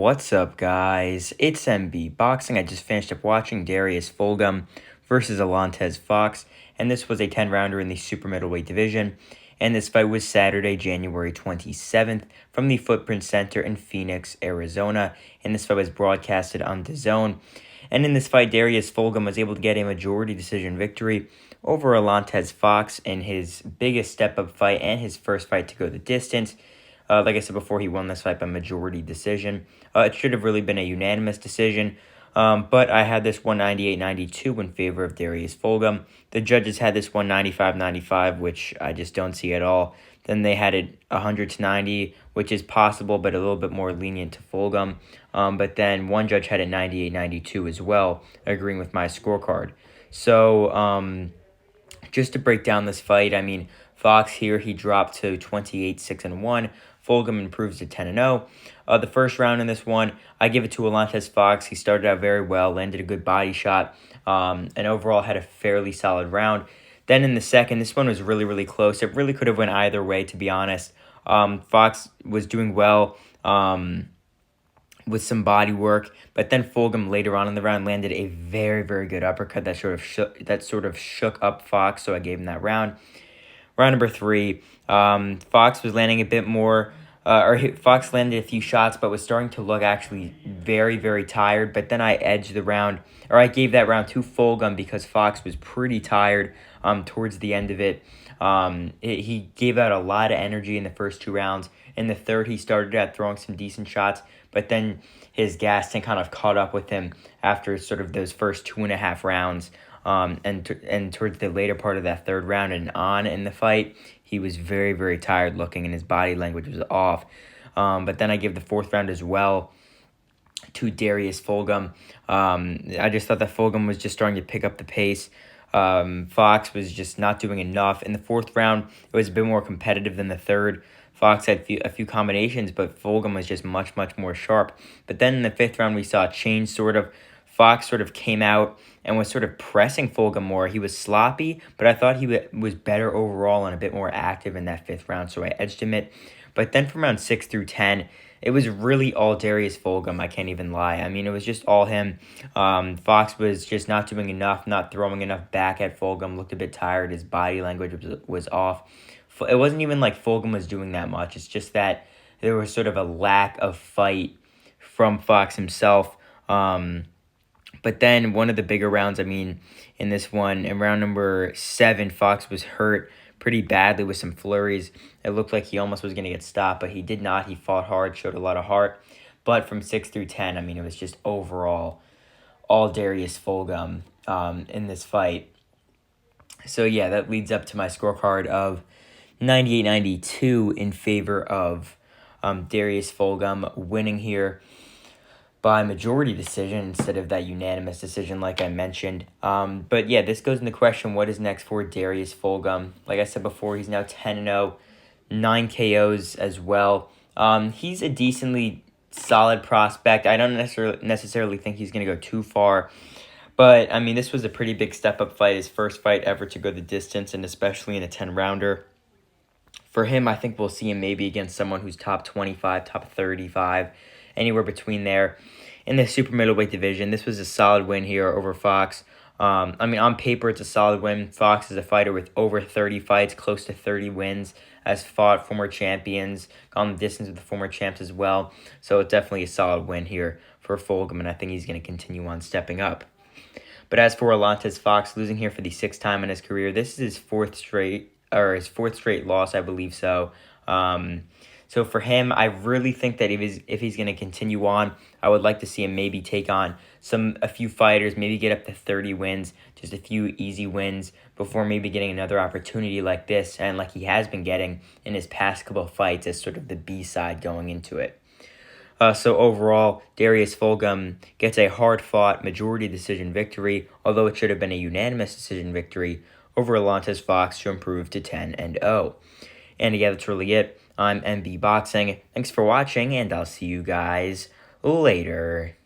What's up, guys? It's MB Boxing. I just finished up watching Darius Fulghum versus Alantez Fox, and this was a 10-rounder in the super middleweight division. And this fight was Saturday, January 27th, from the Footprint Center in Phoenix, Arizona. And this fight was broadcasted on DAZN. And in this fight, Darius Fulghum was able to get a majority decision victory over Alantez Fox in his biggest step-up fight and his first fight to go the distance. Like I said before, he won this fight by majority decision. It should have really been a unanimous decision, but I had this 198-92 in favor of Darius Fulghum. The judges had this 195-95, which I just don't see at all. Then they had it 100-90, which is possible, but a little bit more lenient to Fulghum. But then one judge had it 98-92 as well, agreeing with my scorecard. So just to break down this fight, I mean, Fox here, he dropped to 28-6-1. Fulghum improves to 10-0. The first round in this one, I give it to Alantez Fox. He started out very well, landed a good body shot, and overall had a fairly solid round. Then in the second, this one was really, really close. It really could have went either way, to be honest. Fox was doing well with some body work, but then Fulghum later on in the round landed a very, very good uppercut that sort of shook up Fox, so I gave him that round. Round number 3, Fox was landing a bit more, Fox landed a few shots, but was starting to look actually very, very tired. But then I edged the round, or I gave that round to Fulghum because Fox was pretty tired towards the end of it. He gave out a lot of energy in the first 2 rounds. In the third, he started out throwing some decent shots, but then his gas tank kind of caught up with him after sort of those first 2.5 rounds. And towards the later part of that third round and on in the fight, he was very, very tired looking, and his body language was off. But then I give the fourth round as well to Darius Fulghum. I just thought that Fulghum was just starting to pick up the pace. Fox was just not doing enough. In the fourth round, it was a bit more competitive than the third. Fox had a few combinations, but Fulghum was just much, much more sharp. But then in the fifth round, we saw a change sort of. Fox sort of came out and was sort of pressing Fulghum more. He was sloppy, but I thought he was better overall and a bit more active in that fifth round, so I edged him it. But then from round 6 through 10, it was really all Darius Fulghum, I can't even lie. I mean, it was just all him. Fox was just not doing enough, not throwing enough back at Fulghum, looked a bit tired. His body language was off. It wasn't even like Fulghum was doing that much. It's just that there was sort of a lack of fight from Fox himself. But then one of the bigger rounds, I mean, in this one, in round number 7, Fox was hurt pretty badly with some flurries. It looked like he almost was going to get stopped, but he did not. He fought hard, showed a lot of heart. But from 6 through 10, I mean, it was just overall all Darius Fulghum in this fight. So, yeah, that leads up to my scorecard of 98-92 in favor of Darius Fulghum winning here by majority decision instead of that unanimous decision like I mentioned. But yeah, this goes into question, what is next for Darius Fulghum? Like I said before, he's now 10-0, 9 KOs as well. He's a decently solid prospect. I don't necessarily think he's going to go too far. But, I mean, this was a pretty big step-up fight, his first fight ever to go the distance, and especially in a 10-rounder. For him, I think we'll see him maybe against someone who's top 25, top 35, anywhere between there. In the super middleweight division, this was a solid win here over Fox. I mean, on paper, it's a solid win. Fox is a fighter with over 30 fights, close to 30 wins, has fought former champions, gone the distance with the former champs as well. So it's definitely a solid win here for Fulghum, and I think he's going to continue on stepping up. But as for Alantez Fox, losing here for the 6th time in his career, this is his fourth straight loss, I believe so. So for him, I really think that if he's going to continue on, I would like to see him maybe take on a few fighters, maybe get up to 30 wins, just a few easy wins before maybe getting another opportunity like this and like he has been getting in his past couple of fights as sort of the B-side going into it. So overall, Darius Fulghum gets a hard-fought majority decision victory, although it should have been a unanimous decision victory over Alantez Fox to improve to 10-0. And yeah, that's really it. I'm MB Boxing. Thanks for watching, and I'll see you guys later.